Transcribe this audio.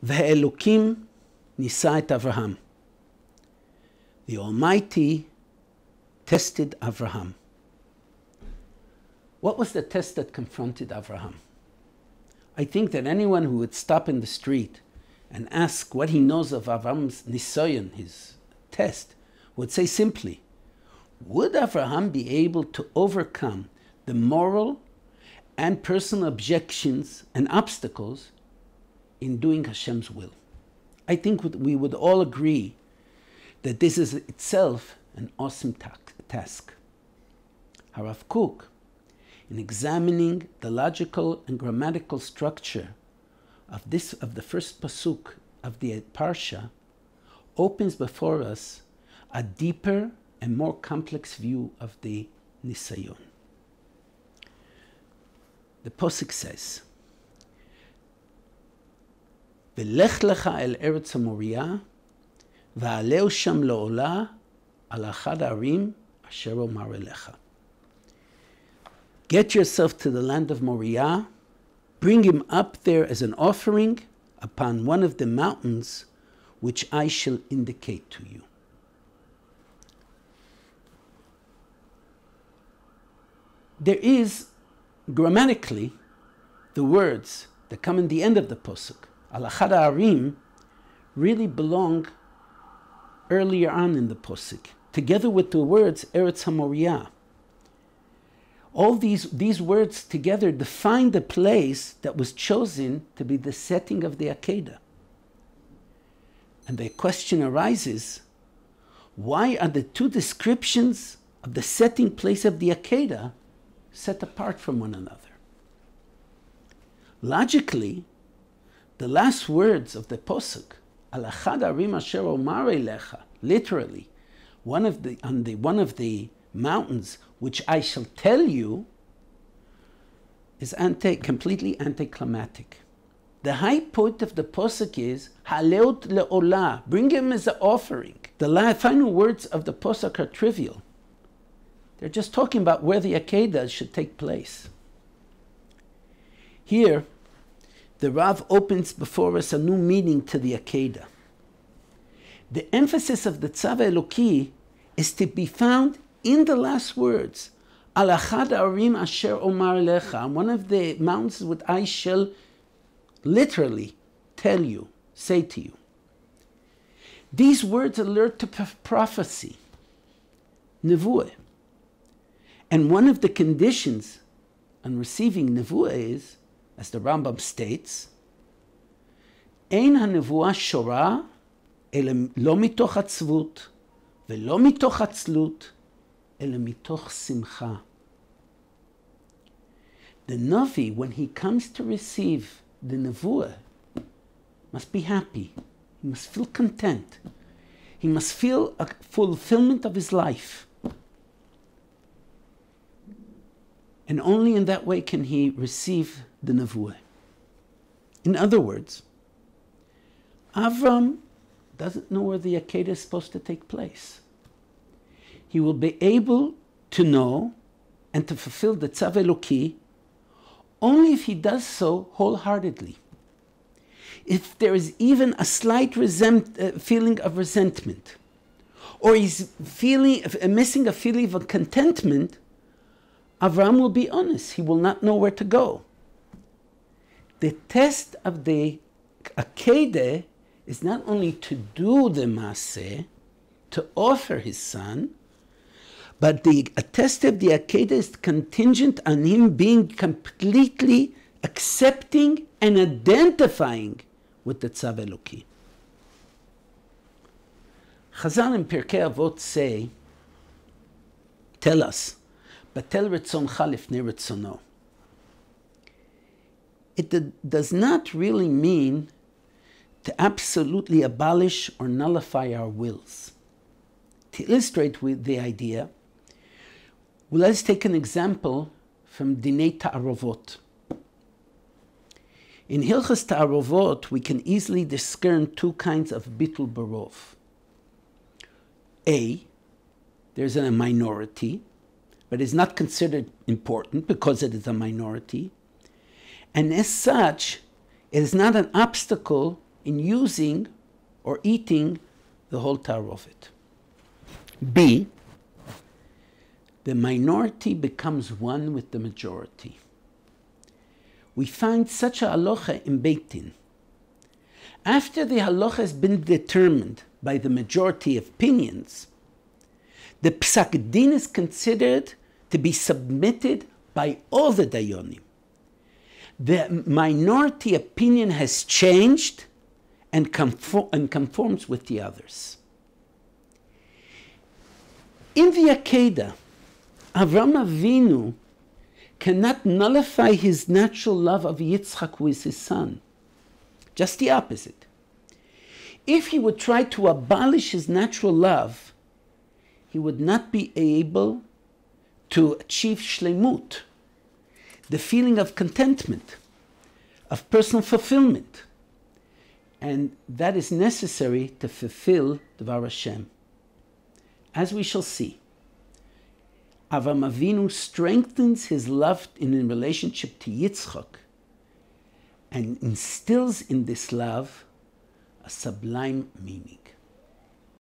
והאלוקים ניסה את אברהם. The Almighty tested Abraham. What was the test that confronted Abraham? I think that anyone who would stop in the street and ask what he knows of Abraham's nisayon, his test, would say simply, would Abraham be able to overcome the moral and personal objections and obstacles in doing Hashem's will? I think we would all agree that this is itself an awesome task. Harav Kook, in examining the logical and grammatical structure of the first pasuk of the Parsha, opens before us a deeper and more complex view of the Nisayon. The pasuk says, "V'lech lecha el eretz haMoriah, v'aleu sham la'olah al achad ha'arim asher omar elecha." Get yourself to the land of Moriah, bring him up there as an offering upon one of the mountains which I shall indicate to you. There is, grammatically, the words that come in the end of the pasuk, al achad ha'arim, really belong earlier on in the pasuk, together with the words Eretz HaMoriah. All these words together define the place that was chosen to be the setting of the Akedah. And the question arises, why are the two descriptions of the setting place of the Akedah set apart from one another? Logically, the last words of the Posuk, Al achad ha'arim asher omar elecha, literally, one of the mountains which I shall tell you, is completely anticlimactic. The high point of the posuk is haleot leolah, bring him as an offering. The final words of the posuk are trivial. They're just talking about where the Akedah should take place. Here, the Rav opens before us a new meaning to the Akedah. The emphasis of the Tzav Eloki is to be found in the last words, Al achad ha'arim asher omar lecha, one of the mountains which I shall literally tell you, say to you. These words alert to prophecy, nevuah. And one of the conditions on receiving nevuah is, as the Rambam states, Ein hanevuah shora ele lo mitoch atzvut velo mitoch atzlut ele mitoch simcha. The Navi, when he comes to receive the nevuah, must be happy. He must feel content. He must feel a fulfillment of his life. And only in that way can he receive the nevuah. In other words, Avram doesn't know where the Akedah is supposed to take place. He will be able to know and to fulfill the Tzav Eloki only if he does so wholeheartedly. If there is even a slight feeling of resentment, or he's missing a feeling of contentment, Avram will be honest. He will not know where to go. The test of the Akedah is not only to do the Maaseh, to offer his son, but the test of the Akedah is contingent on him being completely accepting and identifying with the Tzav Eloki. Chazal in Pirkei Avot tell us, Batel retzoncha lifnei retzono. It does not really mean to absolutely abolish or nullify our wills. To illustrate with the idea, let's take an example from Dinei Ta'arovot. In Hilchas Ta'arovot, we can easily discern two kinds of bitul barov. A, there's a minority, but is not considered important because it is a minority. And as such, it is not an obstacle in using or eating the whole Ta'arofet. B, the minority becomes one with the majority. We find such a halacha in Beit Din. After the halacha has been determined by the majority of opinions, the Psak Din is considered to be submitted by all the Dayonim. The minority opinion has changed and conforms with the others. In the Akedah, Avram Avinu cannot nullify his natural love of Yitzchak, who is his son. Just the opposite. If he would try to abolish his natural love, he would not be able to achieve shlemut, the feeling of contentment, of personal fulfillment. And that is necessary to fulfill Dvar Hashem. As we shall see, Avram Avinu strengthens his love in relationship to Yitzchak and instills in this love a sublime meaning.